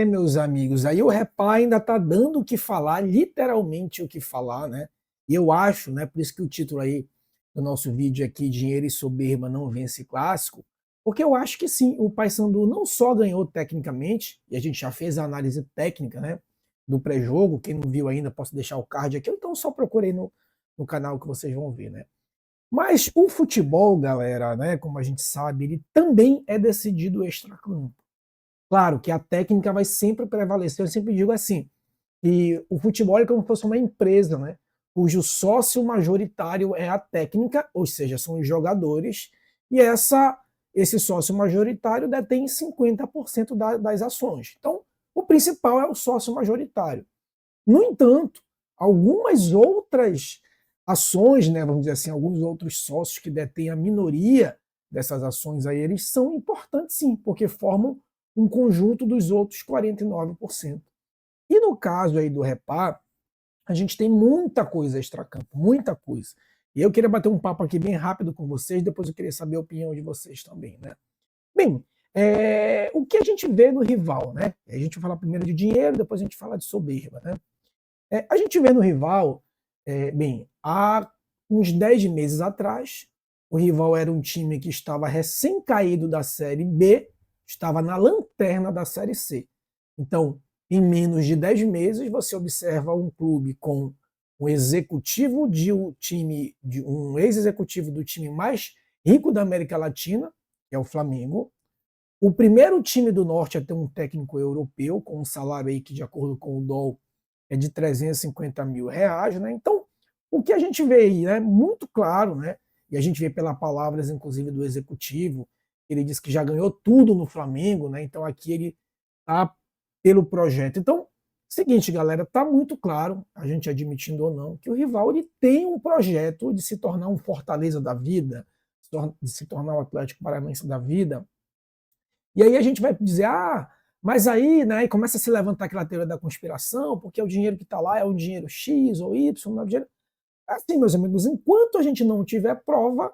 Meus amigos, aí o Repá ainda está dando o que falar, literalmente o que falar, né? E eu acho, né, por isso que o título aí do nosso vídeo aqui, Dinheiro e Soberba não vence clássico, porque eu acho que sim, o Paysandu não só ganhou tecnicamente, e a gente já fez a análise técnica, né, do pré-jogo, quem não viu ainda, posso deixar o card aqui, ou então só procurei no canal que vocês vão ver, né? Mas o futebol, galera, né, como a gente sabe, ele também é decidido extracampo. Claro que a técnica vai sempre prevalecer, eu sempre digo assim, que o futebol é como se fosse uma empresa, né? Cujo sócio majoritário é a técnica, ou seja, são os jogadores, e esse sócio majoritário detém 50% das ações. Então, o principal é o sócio majoritário. No entanto, algumas outras ações, né, vamos dizer assim, alguns outros sócios que detêm a minoria dessas ações aí, eles são importantes sim, porque formam um conjunto dos outros 49%. E no caso aí do Repar, a gente tem muita coisa extracampo, muita coisa. E eu queria bater um papo aqui bem rápido com vocês, depois eu queria saber a opinião de vocês também, né? Bem, o que a gente vê no rival, né? A gente vai falar primeiro de dinheiro, depois a gente fala de soberba, né? A gente vê no rival, há uns 10 meses atrás, o rival era um time que estava recém-caído da Série B, estava na lanterna da Série C. Então, em menos de 10 meses, você observa um clube com um executivo de um time, de um ex-executivo do time mais rico da América Latina, que é o Flamengo. O primeiro time do Norte a ter um técnico europeu, com um salário aí que, de acordo com o DOL, é de 350 mil reais, né? Então, o que a gente vê aí, né? Muito claro, né? E a gente vê pelas palavras, inclusive, do executivo, ele disse que já ganhou tudo no Flamengo, né? Então aqui ele tá pelo projeto. Então, seguinte, galera, tá muito claro, a gente admitindo ou não, que o rival ele tem um projeto de se tornar um Fortaleza da vida, de se tornar um Atlético Paranaense da vida. E aí a gente vai dizer, mas aí, né, e começa a se levantar aquela teoria da conspiração, porque o dinheiro que está lá é o dinheiro X ou Y, não é o dinheiro. Assim, meus amigos, enquanto a gente não tiver prova,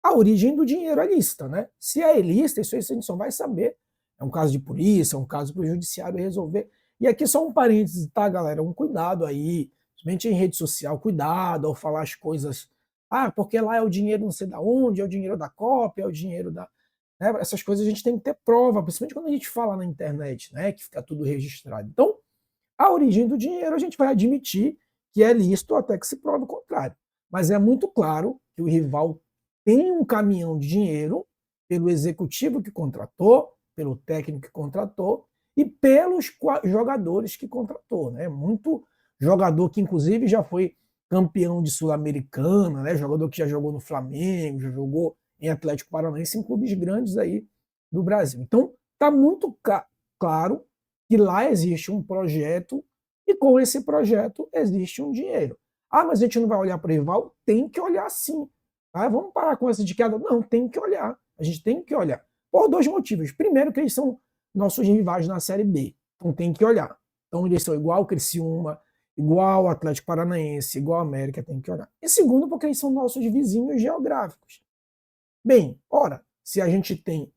a origem do dinheiro é lícita, né? Se é ilícita, isso aí a gente só vai saber. É um caso de polícia, é um caso para o judiciário resolver. E aqui só um parênteses, tá, galera? Um cuidado aí, principalmente em rede social, cuidado ao falar as coisas. Porque lá é o dinheiro não sei da onde, é o dinheiro da cópia, é o dinheiro da. Né? Essas coisas a gente tem que ter prova, principalmente quando a gente fala na internet, né? Que fica tudo registrado. Então, a origem do dinheiro a gente vai admitir que é lícito até que se prove o contrário. Mas é muito claro que o rival tem um caminhão de dinheiro pelo executivo que contratou, pelo técnico que contratou e pelos jogadores que contratou. Né? Muito jogador que, inclusive, já foi campeão de Sul-Americana, né? Jogador que já jogou no Flamengo, já jogou em Atlético Paranaense, em clubes grandes aí do Brasil. Então, está muito claro que lá existe um projeto e com esse projeto existe um dinheiro. Mas a gente não vai olhar para o rival? Tem que olhar sim. Vamos parar com essa de queda? Não, tem que olhar. A gente tem que olhar. Por dois motivos. Primeiro, que eles são nossos rivais na Série B. Então tem que olhar. Então eles são igual o Criciúma, igual o Atlético Paranaense, igual o América, tem que olhar. E segundo, porque eles são nossos vizinhos geográficos. Bem, ora, se a gente tem,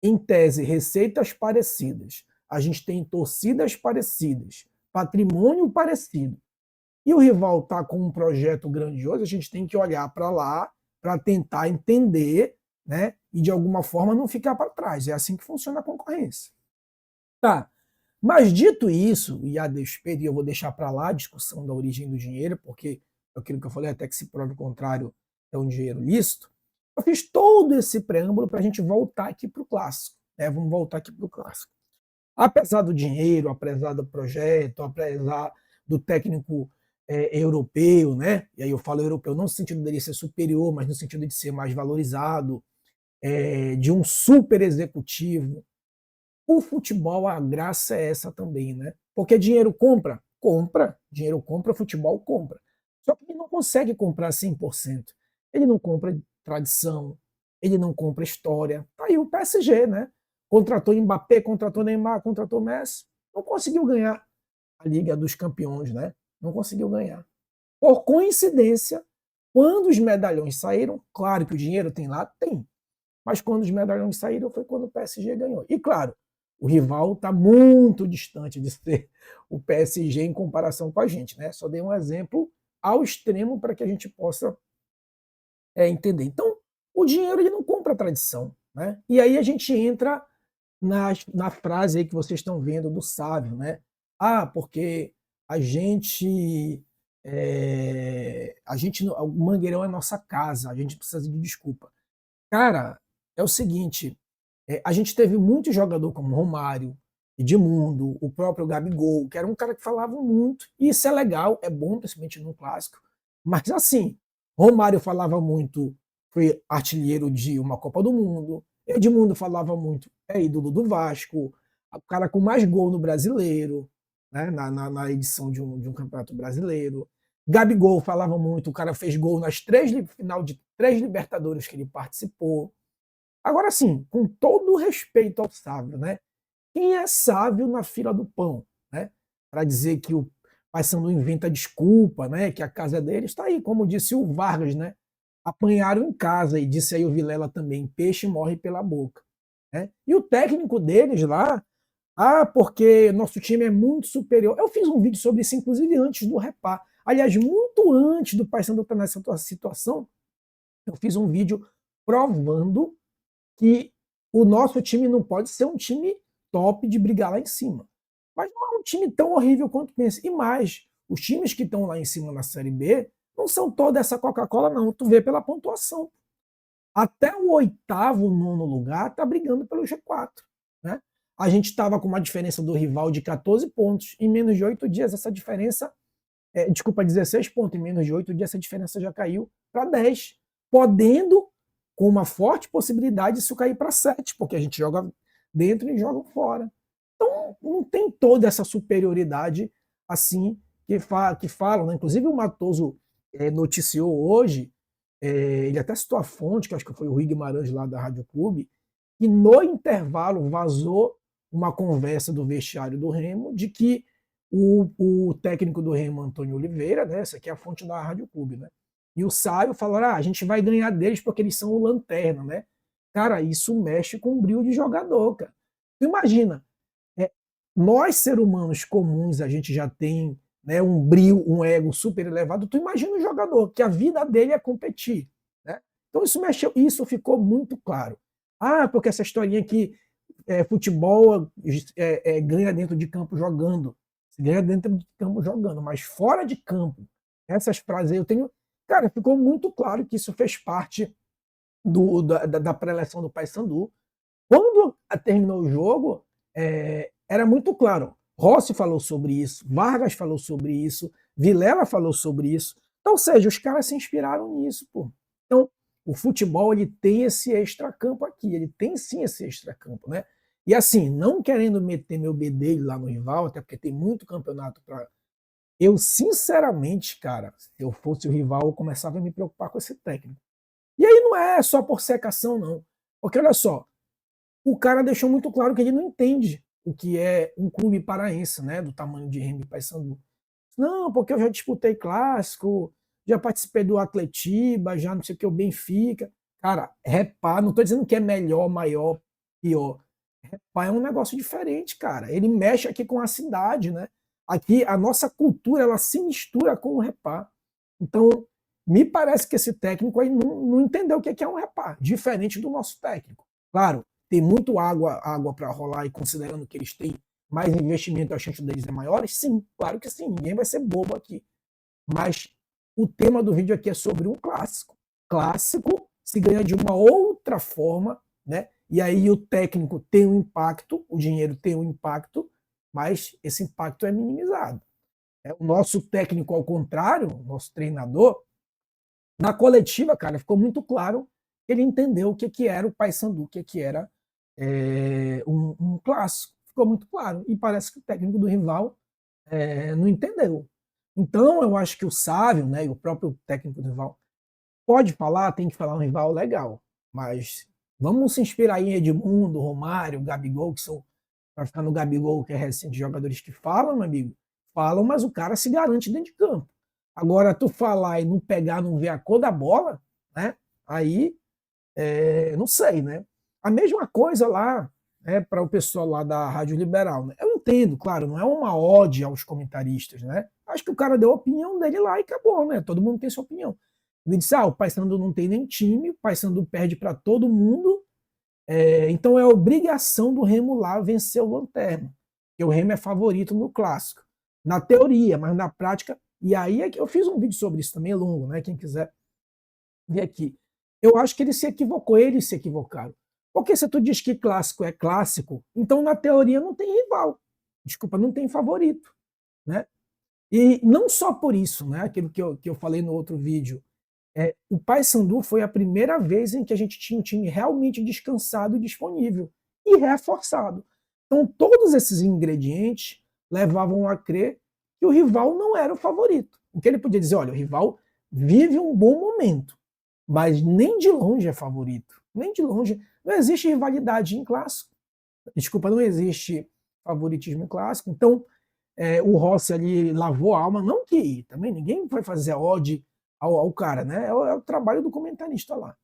em tese, receitas parecidas, a gente tem torcidas parecidas, patrimônio parecido, e o rival está com um projeto grandioso, a gente tem que olhar para lá para tentar entender, né? E de alguma forma não ficar para trás. É assim que funciona a concorrência. Tá. Mas dito isso, e a despeito, e eu vou deixar para lá a discussão da origem do dinheiro, porque aquilo que eu falei, até que se prove o contrário, é um dinheiro lícito. Eu fiz todo esse preâmbulo para a gente voltar aqui para o clássico. Né? Vamos voltar aqui para o clássico. Apesar do dinheiro, apesar do projeto, apesar do técnico europeu, né? E aí eu falo europeu não no sentido dele ser superior, mas no sentido de ser mais valorizado, de um super executivo. O futebol, a graça é essa também, né? Porque dinheiro compra? Compra. Dinheiro compra, futebol compra. Só que ele não consegue comprar 100%. Ele não compra tradição, ele não compra história. Tá aí o PSG, né? Contratou Mbappé, contratou Neymar, contratou Messi. Não conseguiu ganhar a Liga dos Campeões, né? Não conseguiu ganhar. Por coincidência, quando os medalhões saíram, claro que o dinheiro tem lá, tem. Mas quando os medalhões saíram foi quando o PSG ganhou. E claro, o rival está muito distante de ser o PSG em comparação com a gente, né? Só dei um exemplo ao extremo para que a gente possa entender. Então, o dinheiro ele não compra tradição, né? E aí a gente entra na frase aí que vocês estão vendo do sábio, né? Ah, porque a gente o Mangueirão é nossa casa, a gente precisa de desculpa. Cara, é o seguinte, a gente teve muito jogador como Romário, Edmundo, o próprio Gabigol, que era um cara que falava muito, e isso é legal, é bom, principalmente no clássico, mas assim, Romário falava muito, foi artilheiro de uma Copa do Mundo, Edmundo falava muito, é ídolo do Vasco, o cara com mais gol no brasileiro, né, na edição de um campeonato brasileiro. Gabigol falava muito, o cara fez gol nas final de 3 Libertadores que ele participou. Agora sim, com todo o respeito ao sábio, né? Quem é sábio na fila do pão, né? Para dizer que o Paysandu inventa desculpa, né? Que a casa é dele está aí, como disse o Vargas, né? Apanharam em casa, e disse aí o Vilela também, peixe morre pela boca. Né? E o técnico deles lá, porque nosso time é muito superior. Eu fiz um vídeo sobre isso, inclusive antes do Repá. Aliás, muito antes do Paysandu estar nessa situação, eu fiz um vídeo provando que o nosso time não pode ser um time top de brigar lá em cima. Mas não é um time tão horrível quanto pensa. E mais, os times que estão lá em cima na Série B não são toda essa Coca-Cola, não. Tu vê pela pontuação. Até o oitavo, nono lugar está brigando pelo G4. Né? A gente estava com uma diferença do rival de 14 pontos. Em menos de 8 dias, essa diferença. 16 pontos. Em menos de 8 dias, essa diferença já caiu para 10. Podendo, com uma forte possibilidade, isso cair para 7, porque a gente joga dentro e joga fora. Então, não tem toda essa superioridade assim que falam. Né? Inclusive, o Matoso noticiou hoje, ele até citou a fonte, que acho que foi o Rui Guimarães lá da Rádio Clube, que no intervalo vazou uma conversa do vestiário do Remo de que o técnico do Remo, Antônio Oliveira, né, essa aqui é a fonte da Rádio Clube, né, e o Sábio falaram, a gente vai ganhar deles porque eles são o lanterna, né? Cara, isso mexe com o brilho de jogador, cara. Tu imagina, nós, seres humanos comuns, a gente já tem, né, um brilho, um ego super elevado. Tu imagina um jogador que a vida dele é competir, né? Então isso mexeu, isso ficou muito claro. Porque essa historinha aqui, futebol ganha dentro de campo jogando. Se ganha dentro de campo jogando, mas fora de campo, essas frases aí eu tenho. Cara, ficou muito claro que isso fez parte da pré-eleção do Paysandu. Quando terminou o jogo, era muito claro. Rossi falou sobre isso, Vargas falou sobre isso, Vilela falou sobre isso. Então, ou seja, os caras se inspiraram nisso, pô. Então, o futebol ele tem esse extracampo aqui, ele tem sim esse extracampo, né? E assim, não querendo meter meu bedelho lá no rival, até porque tem muito campeonato para. Eu, sinceramente, cara, se eu fosse o rival, eu começava a me preocupar com esse técnico. E aí não é só por secação, não. Porque olha só, o cara deixou muito claro que ele não entende o que é um clube paraense, né, do tamanho de Remo e Paysandu. Não, porque eu já disputei clássico, já participei do Atletiba, já não sei o que, o Benfica. Cara, Repá, não estou dizendo que é melhor, maior, pior. Repá é um negócio diferente, cara. Ele mexe aqui com a cidade, né? Aqui a nossa cultura ela se mistura com o Repá. Então, me parece que esse técnico aí não entendeu o que é um Repá, diferente do nosso técnico. Claro, tem muito água para rolar e considerando que eles têm mais investimento, a chance deles é maior? Sim, claro que sim, ninguém vai ser bobo aqui. Mas o tema do vídeo aqui é sobre um clássico. Clássico se ganha de uma outra forma, né? E aí o técnico tem um impacto, o dinheiro tem um impacto, mas esse impacto é minimizado. O nosso técnico, ao contrário, o nosso treinador, na coletiva, cara, ficou muito claro que ele entendeu o que era o Paysandu, o que era um clássico. Ficou muito claro. E parece que o técnico do rival não entendeu. Então, eu acho que o Sávio, né, e o próprio técnico do rival, pode falar, tem que falar um rival legal, mas vamos se inspirar em Edmundo, Romário, Gabigol, que são, para ficar no Gabigol, que é recente, jogadores que falam, meu amigo, falam, mas o cara se garante dentro de campo. Agora, tu falar e não pegar, não ver a cor da bola, né, aí, não sei, né. A mesma coisa lá né, para o pessoal lá da Rádio Liberal. Né? Eu entendo, claro, não é uma ode aos comentaristas, né? Acho que o cara deu a opinião dele lá e acabou, né? Todo mundo tem sua opinião. Ele disse: o Paysandu não tem nem time, o Paysandu perde para todo mundo, então é obrigação do Remo lá vencer o Lanterna, porque o Remo é favorito no clássico. Na teoria, mas na prática. E aí é que eu fiz um vídeo sobre isso também, longo, né? Quem quiser ver aqui. Eu acho que ele se equivocou, eles se equivocaram. Porque se tu diz que clássico é clássico, então na teoria não tem rival. Desculpa, não tem favorito, né? E não só por isso, né? Aquilo que eu falei no outro vídeo. O Paysandu foi a primeira vez em que a gente tinha um time realmente descansado e disponível e reforçado. Então todos esses ingredientes levavam a crer que o rival não era o favorito. O que ele podia dizer, olha, o rival vive um bom momento, mas nem de longe é favorito. Nem de longe. Não existe rivalidade em clássico. Desculpa, não existe favoritismo em clássico. Então, o Rossi ali lavou a alma, não que também ninguém vai fazer ode ao cara, né? É o trabalho do comentarista lá.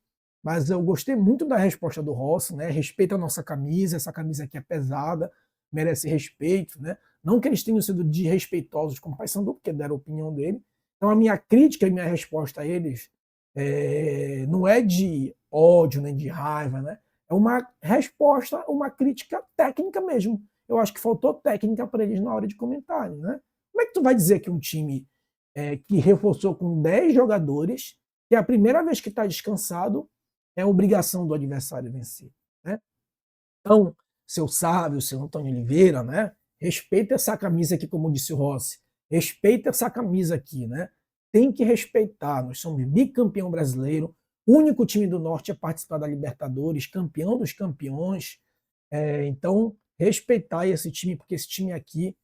Mas eu gostei muito da resposta do Rossi, né? Respeita a nossa camisa, essa camisa aqui é pesada, merece respeito, né? Não que eles tenham sido desrespeitosos com o Paysandu, porque deram a opinião dele. Então a minha crítica e minha resposta a eles não é de ódio nem de raiva, né? É uma resposta, uma crítica técnica mesmo. Eu acho que faltou técnica para eles na hora de comentarem, né? Como é que tu vai dizer que um time que reforçou com 10 jogadores, que é a primeira vez que está descansado, é obrigação do adversário vencer, né? Então, seu Sávio, seu Antônio Oliveira, né? Respeita essa camisa aqui, como disse o Rossi. Respeita essa camisa aqui, né? Tem que respeitar. Nós somos bicampeão brasileiro, único time do Norte a participar da Libertadores, campeão dos campeões. Então, respeitar esse time, porque esse time aqui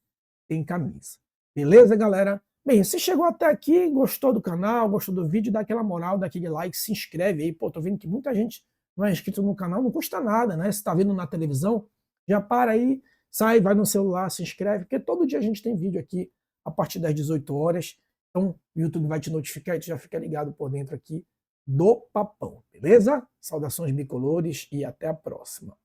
tem camisa. Beleza, galera? Bem, se chegou até aqui, gostou do canal, gostou do vídeo, dá aquela moral, dá aquele like, se inscreve aí. Pô, tô vendo que muita gente não é inscrito no canal, não custa nada, né? Se tá vendo na televisão, já para aí, sai, vai no celular, se inscreve, porque todo dia a gente tem vídeo aqui a partir das 18 horas. Então, o YouTube vai te notificar e tu já fica ligado por dentro aqui do Papão, beleza? Saudações bicolores e até a próxima.